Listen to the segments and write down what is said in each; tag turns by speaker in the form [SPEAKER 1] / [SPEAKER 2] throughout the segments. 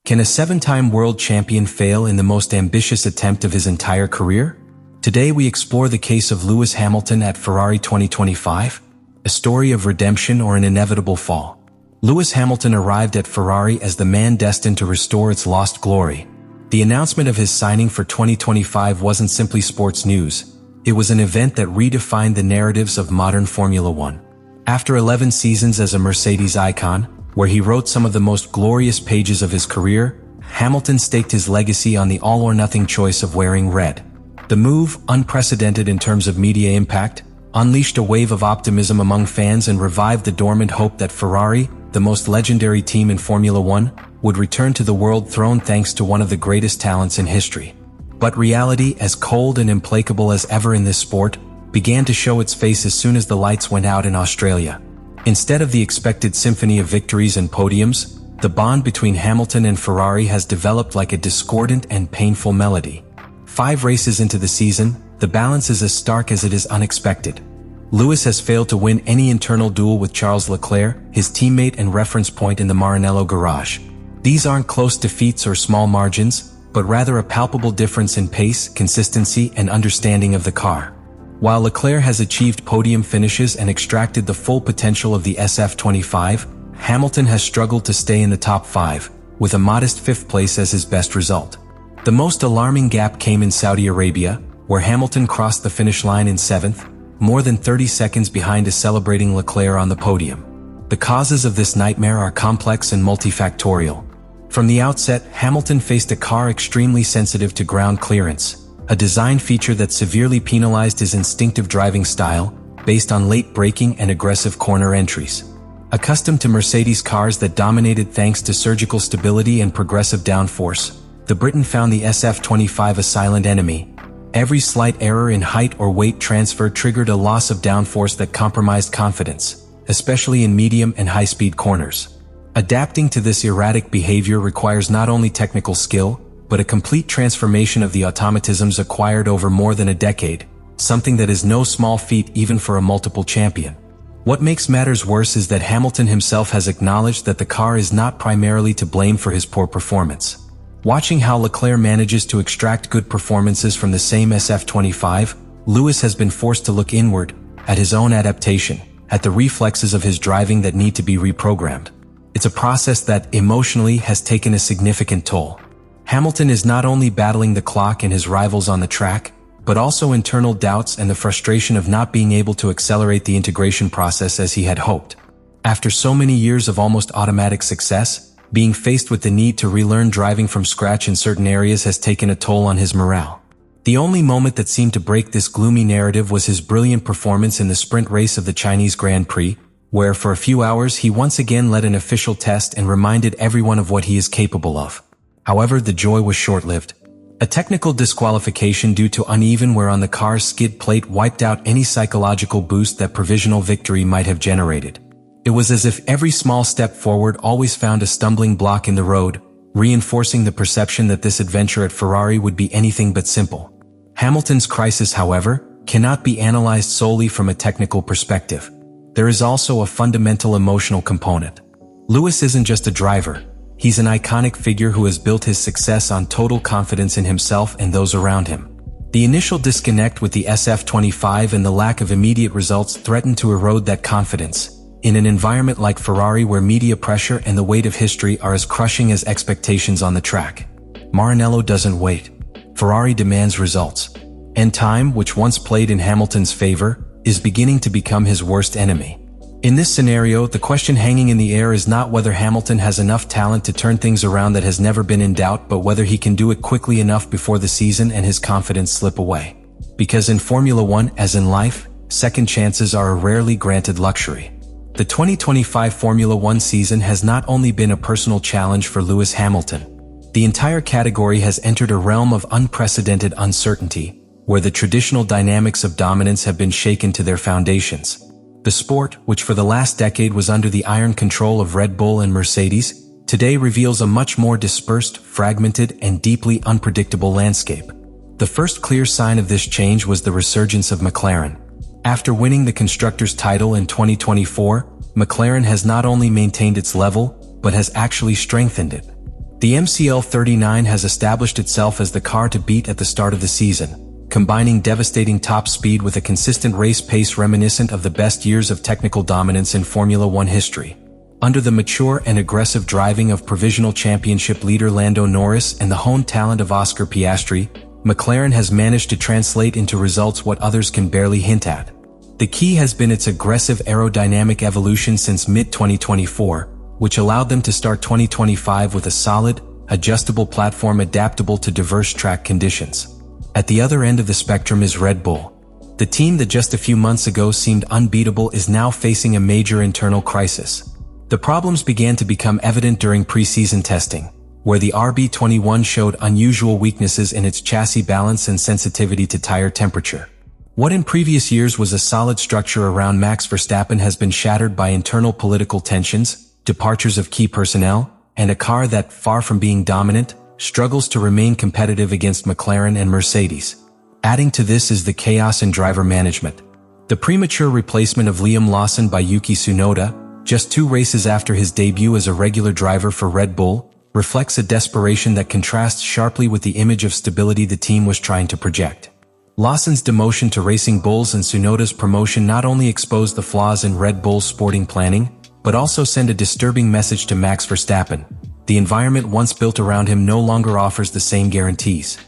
[SPEAKER 1] Can a seven-time world champion fail in the most ambitious attempt of his entire career? Today we explore the case of Lewis Hamilton at Ferrari 2025, a story of redemption or an inevitable fall. Lewis Hamilton arrived at Ferrari as the man destined to restore its lost glory. The announcement of his signing for 2025 wasn't simply sports news. It was an event that redefined the narratives of modern Formula One. After 11 seasons as a Mercedes icon, where he wrote some of the most glorious pages of his career, Hamilton staked his legacy on the all-or-nothing choice of wearing red. The move, unprecedented in terms of media impact, unleashed a wave of optimism among fans and revived the dormant hope that Ferrari, the most legendary team in Formula One, would return to the world throne thanks to one of the greatest talents in history. But reality, as cold and implacable as ever in this sport, began to show its face as soon as the lights went out in Australia. Instead of the expected symphony of victories and podiums, the bond between Hamilton and Ferrari has developed like a discordant and painful melody. 5 races into the season, the balance is as stark as it is unexpected. Lewis has failed to win any internal duel with Charles Leclerc, his teammate and reference point in the Maranello garage. These aren't close defeats or small margins, but rather a palpable difference in pace, consistency, and understanding of the car. While Leclerc has achieved podium finishes and extracted the full potential of the SF25, Hamilton has struggled to stay in the top 5, with a modest 5th place as his best result. The most alarming gap came in Saudi Arabia, where Hamilton crossed the finish line in 7th, more than 30 seconds behind a celebrating Leclerc on the podium. The causes of this nightmare are complex and multifactorial. From the outset, Hamilton faced a car extremely sensitive to ground clearance, a design feature that severely penalized his instinctive driving style, based on late braking and aggressive corner entries. Accustomed to Mercedes cars that dominated thanks to surgical stability and progressive downforce, the Briton found the SF25 a silent enemy. Every slight error in height or weight transfer triggered a loss of downforce that compromised confidence, especially in medium and high-speed corners. Adapting to this erratic behavior requires not only technical skill, but a complete transformation of the automatisms acquired over more than a decade, something that is no small feat even for a multiple champion. What makes matters worse is that Hamilton himself has acknowledged that the car is not primarily to blame for his poor performance. Watching how Leclerc manages to extract good performances from the same SF25, Lewis has been forced to look inward, at his own adaptation, at the reflexes of his driving that need to be reprogrammed. It's a process that, emotionally, has taken a significant toll. Hamilton is not only battling the clock and his rivals on the track, but also internal doubts and the frustration of not being able to accelerate the integration process as he had hoped. After so many years of almost automatic success, being faced with the need to relearn driving from scratch in certain areas has taken a toll on his morale. The only moment that seemed to break this gloomy narrative was his brilliant performance in the sprint race of the Chinese Grand Prix, where for a few hours he once again led an official test and reminded everyone of what he is capable of. However, the joy was short-lived. A technical disqualification due to uneven wear on the car's skid plate wiped out any psychological boost that provisional victory might have generated. It was as if every small step forward always found a stumbling block in the road, reinforcing the perception that this adventure at Ferrari would be anything but simple. Hamilton's crisis, however, cannot be analyzed solely from a technical perspective. There is also a fundamental emotional component. Lewis isn't just a driver. He's an iconic figure who has built his success on total confidence in himself and those around him. The initial disconnect with the SF25 and the lack of immediate results threatened to erode that confidence. In an environment like Ferrari where media pressure and the weight of history are as crushing as expectations on the track, Maranello doesn't wait. Ferrari demands results. And time, which once played in Hamilton's favor, is beginning to become his worst enemy. In this scenario, the question hanging in the air is not whether Hamilton has enough talent to turn things around that has never been in doubt, but whether he can do it quickly enough before the season and his confidence slip away. Because in Formula One, as in life, second chances are a rarely granted luxury. The 2025 Formula One season has not only been a personal challenge for Lewis Hamilton. The entire category has entered a realm of unprecedented uncertainty, where the traditional dynamics of dominance have been shaken to their foundations. The sport, which for the last decade was under the iron control of Red Bull and Mercedes, today reveals a much more dispersed, fragmented, and deeply unpredictable landscape. The first clear sign of this change was the resurgence of McLaren. After winning the Constructors' title in 2024, McLaren has not only maintained its level, but has actually strengthened it. The MCL39 has established itself as the car to beat at the start of the season, combining devastating top speed with a consistent race pace reminiscent of the best years of technical dominance in Formula One history. Under the mature and aggressive driving of provisional championship leader Lando Norris and the honed talent of Oscar Piastri, McLaren has managed to translate into results what others can barely hint at. The key has been its aggressive aerodynamic evolution since mid-2024, which allowed them to start 2025 with a solid, adjustable platform adaptable to diverse track conditions. At the other end of the spectrum is Red Bull. The team that just a few months ago seemed unbeatable is now facing a major internal crisis. The problems began to become evident during preseason testing, where the RB21 showed unusual weaknesses in its chassis balance and sensitivity to tire temperature. What in previous years was a solid structure around Max Verstappen has been shattered by internal political tensions, departures of key personnel, and a car that, far from being dominant, struggles to remain competitive against McLaren and Mercedes. Adding to this is the chaos in driver management. The premature replacement of Liam Lawson by Yuki Tsunoda, just 2 races after his debut as a regular driver for Red Bull, reflects a desperation that contrasts sharply with the image of stability the team was trying to project. Lawson's demotion to Racing Bulls and Tsunoda's promotion not only exposed the flaws in Red Bull's sporting planning, but also send a disturbing message to Max Verstappen. The environment once built around him no longer offers the same guarantees.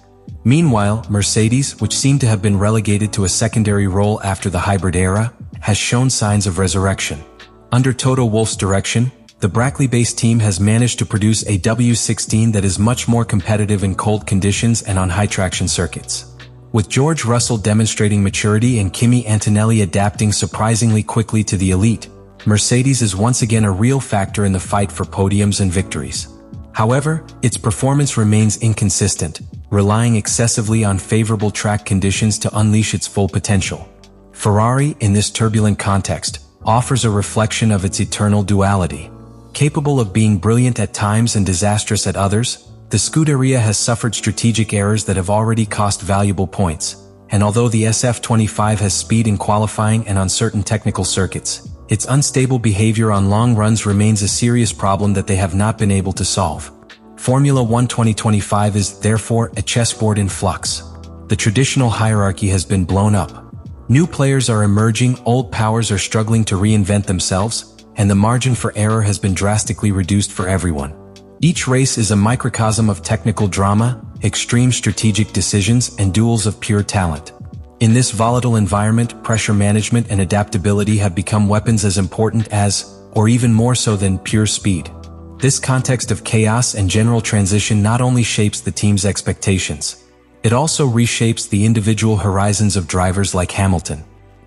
[SPEAKER 1] Meanwhile, Mercedes, which seemed to have been relegated to a secondary role after the hybrid era, has shown signs of resurrection. Under Toto Wolff's direction, the Brackley-based team has managed to produce a W16 that is much more competitive in cold conditions and on high-traction circuits. With George Russell demonstrating maturity and Kimi Antonelli adapting surprisingly quickly to the elite, Mercedes is once again a real factor in the fight for podiums and victories. However, its performance remains inconsistent, relying excessively on favorable track conditions to unleash its full potential. Ferrari, in this turbulent context, offers a reflection of its eternal duality. Capable of being brilliant at times and disastrous at others, the Scuderia has suffered strategic errors that have already cost valuable points, and although the SF25 has speed in qualifying and on certain technical circuits, its unstable behavior on long runs remains a serious problem that they have not been able to solve. Formula One 2025 is, therefore, a chessboard in flux. The traditional hierarchy has been blown up. New players are emerging, old powers are struggling to reinvent themselves, and the margin for error has been drastically reduced for everyone. Each race is a microcosm of technical drama, extreme strategic decisions, and duels of pure talent. In this volatile environment, pressure management and adaptability have become weapons as important as, or even more so than, pure speed. This context of chaos and general transition not only shapes the team's expectations, it also reshapes the individual horizons of drivers like Hamilton.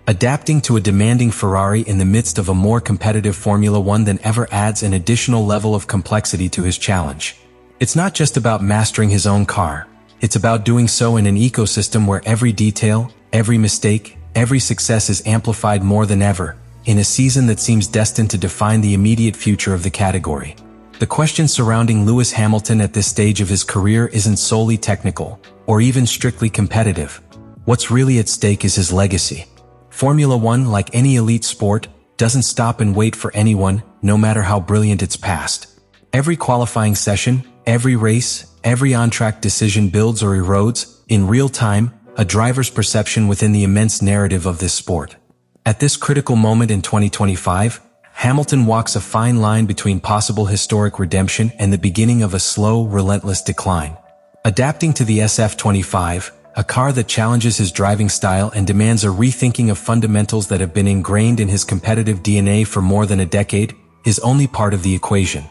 [SPEAKER 1] Adapting to a demanding Ferrari in the midst of a more competitive Formula One than ever adds an additional level of complexity to his challenge. It's not just about mastering his own car, it's about doing so in an ecosystem where every detail, every mistake, every success is amplified more than ever, in a season that seems destined to define the immediate future of the category. The question surrounding Lewis Hamilton at this stage of his career isn't solely technical, or even strictly competitive. What's really at stake is his legacy. Formula One, like any elite sport, doesn't stop and wait for anyone, no matter how brilliant its past. Every qualifying session, every race, every on-track decision builds or erodes, in real time, a driver's perception within the immense narrative of this sport. At this critical moment in 2025, Hamilton walks a fine line between possible historic redemption and the beginning of a slow, relentless decline. Adapting to the SF25, a car that challenges his driving style and demands a rethinking of fundamentals that have been ingrained in his competitive DNA for more than a decade, is only part of the equation.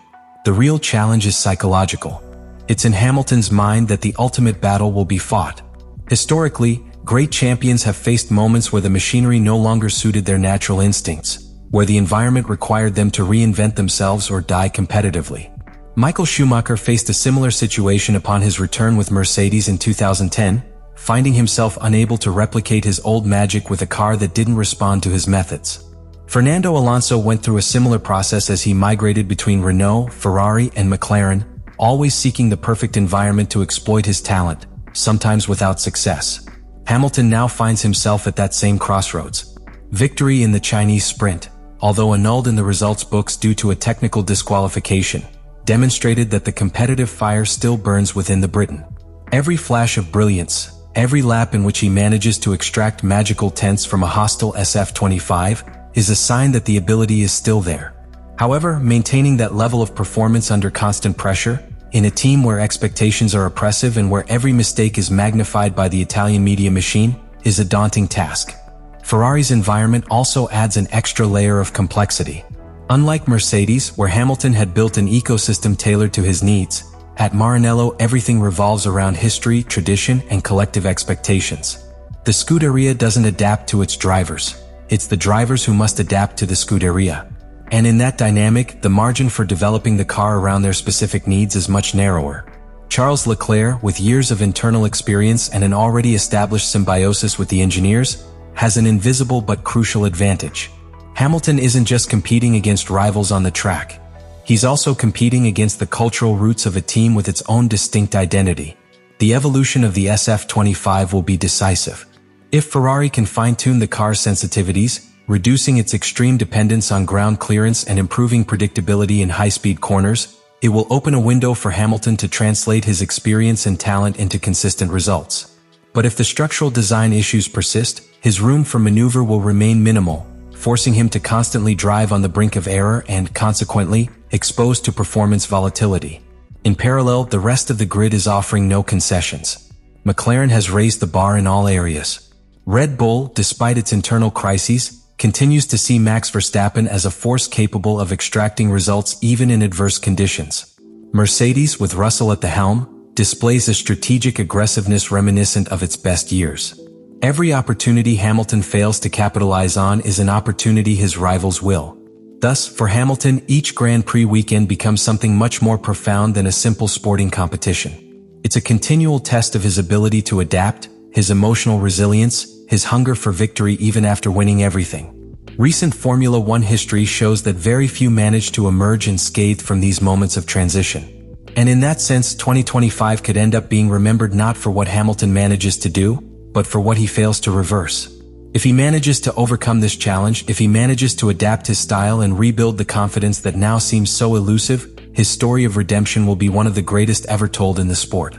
[SPEAKER 1] The real challenge is psychological. It's in Hamilton's mind that the ultimate battle will be fought. Historically, great champions have faced moments where the machinery no longer suited their natural instincts, where the environment required them to reinvent themselves or die competitively. Michael Schumacher faced a similar situation upon his return with Mercedes in 2010, finding himself unable to replicate his old magic with a car that didn't respond to his methods. Fernando Alonso went through a similar process as he migrated between Renault, Ferrari, and McLaren, always seeking the perfect environment to exploit his talent, sometimes without success. Hamilton now finds himself at that same crossroads. Victory in the Chinese sprint, although annulled in the results books due to a technical disqualification, demonstrated that the competitive fire still burns within the Briton. Every flash of brilliance, every lap in which he manages to extract magical tenths from a hostile SF25, is a sign that the ability is still there. However, maintaining that level of performance under constant pressure, in a team where expectations are oppressive and where every mistake is magnified by the Italian media machine, is a daunting task. Ferrari's environment also adds an extra layer of complexity. Unlike Mercedes, where Hamilton had built an ecosystem tailored to his needs, at Maranello everything revolves around history, tradition, and collective expectations. The Scuderia doesn't adapt to its drivers. It's the drivers who must adapt to the Scuderia. And in that dynamic, the margin for developing the car around their specific needs is much narrower. Charles Leclerc, with years of internal experience and an already established symbiosis with the engineers, has an invisible but crucial advantage. Hamilton isn't just competing against rivals on the track. He's also competing against the cultural roots of a team with its own distinct identity. The evolution of the SF25 will be decisive. If Ferrari can fine-tune the car's sensitivities, reducing its extreme dependence on ground clearance and improving predictability in high-speed corners, it will open a window for Hamilton to translate his experience and talent into consistent results. But if the structural design issues persist, his room for maneuver will remain minimal, forcing him to constantly drive on the brink of error and, consequently, exposed to performance volatility. In parallel, the rest of the grid is offering no concessions. McLaren has raised the bar in all areas. Red Bull, despite its internal crises, continues to see Max Verstappen as a force capable of extracting results even in adverse conditions. Mercedes, with Russell at the helm, displays a strategic aggressiveness reminiscent of its best years. Every opportunity Hamilton fails to capitalize on is an opportunity his rivals will. Thus, for Hamilton, each Grand Prix weekend becomes something much more profound than a simple sporting competition. It's a continual test of his ability to adapt, his emotional resilience, his hunger for victory even after winning everything. Recent Formula One history shows that very few manage to emerge unscathed from these moments of transition. And in that sense, 2025 could end up being remembered not for what Hamilton manages to do, but for what he fails to reverse. If he manages to overcome this challenge, if he manages to adapt his style and rebuild the confidence that now seems so elusive, his story of redemption will be one of the greatest ever told in the sport.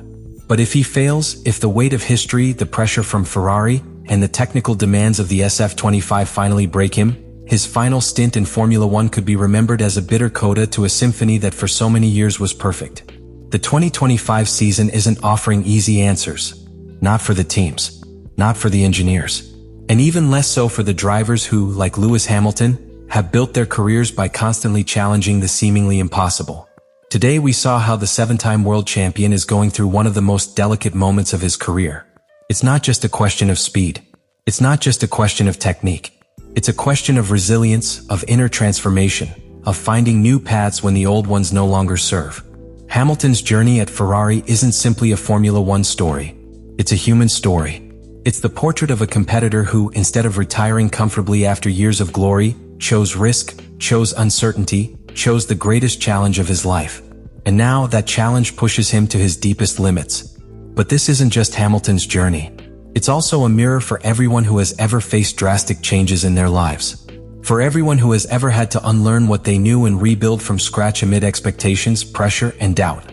[SPEAKER 1] But if he fails, if the weight of history, the pressure from Ferrari, and the technical demands of the SF25 finally break him, his final stint in Formula One could be remembered as a bitter coda to a symphony that for so many years was perfect. The 2025 season isn't offering easy answers. Not for the teams. Not for the engineers. And even less so for the drivers who, like Lewis Hamilton, have built their careers by constantly challenging the seemingly impossible. Today we saw how the seven-time world champion is going through one of the most delicate moments of his career. It's not just a question of speed. It's not just a question of technique. It's a question of resilience, of inner transformation, of finding new paths when the old ones no longer serve. Hamilton's journey at Ferrari isn't simply a Formula One story. It's a human story. It's the portrait of a competitor who, instead of retiring comfortably after years of glory, chose risk, chose uncertainty, chose the greatest challenge of his life. And now that challenge pushes him to his deepest limits. But this isn't just Hamilton's journey. It's also a mirror for everyone who has ever faced drastic changes in their lives. For everyone who has ever had to unlearn what they knew and rebuild from scratch amid expectations, pressure, and doubt.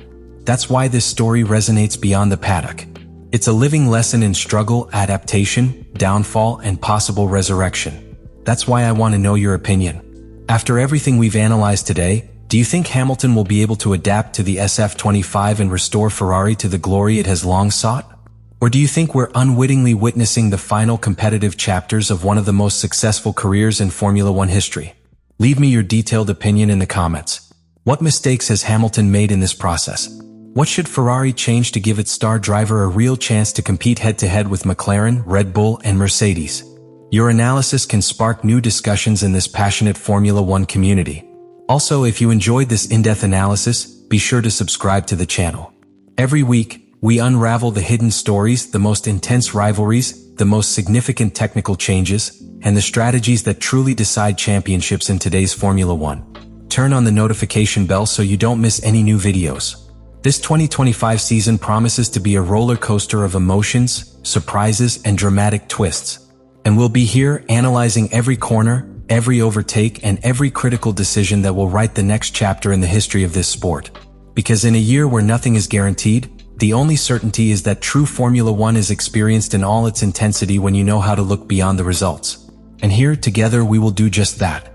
[SPEAKER 1] That's why this story resonates beyond the paddock. It's a living lesson in struggle, adaptation, downfall, and possible resurrection. That's why I want to know your opinion. After everything we've analyzed today, do you think Hamilton will be able to adapt to the SF25 and restore Ferrari to the glory it has long sought? Or do you think we're unwittingly witnessing the final competitive chapters of one of the most successful careers in Formula One history? Leave me your detailed opinion in the comments. What mistakes has Hamilton made in this process? What should Ferrari change to give its star driver a real chance to compete head-to-head with McLaren, Red Bull, and Mercedes? Your analysis can spark new discussions in this passionate Formula One community. Also, if you enjoyed this in-depth analysis, be sure to subscribe to the channel. Every week, we unravel the hidden stories, the most intense rivalries, the most significant technical changes, and the strategies that truly decide championships in today's Formula One. Turn on the notification bell so you don't miss any new videos. This 2025 season promises to be a roller coaster of emotions, surprises, and dramatic twists. And we'll be here analyzing every corner, every overtake and every critical decision that will write the next chapter in the history of this sport. Because in a year where nothing is guaranteed, the only certainty is that true Formula One is experienced in all its intensity when you know how to look beyond the results. And here, together, we will do just that.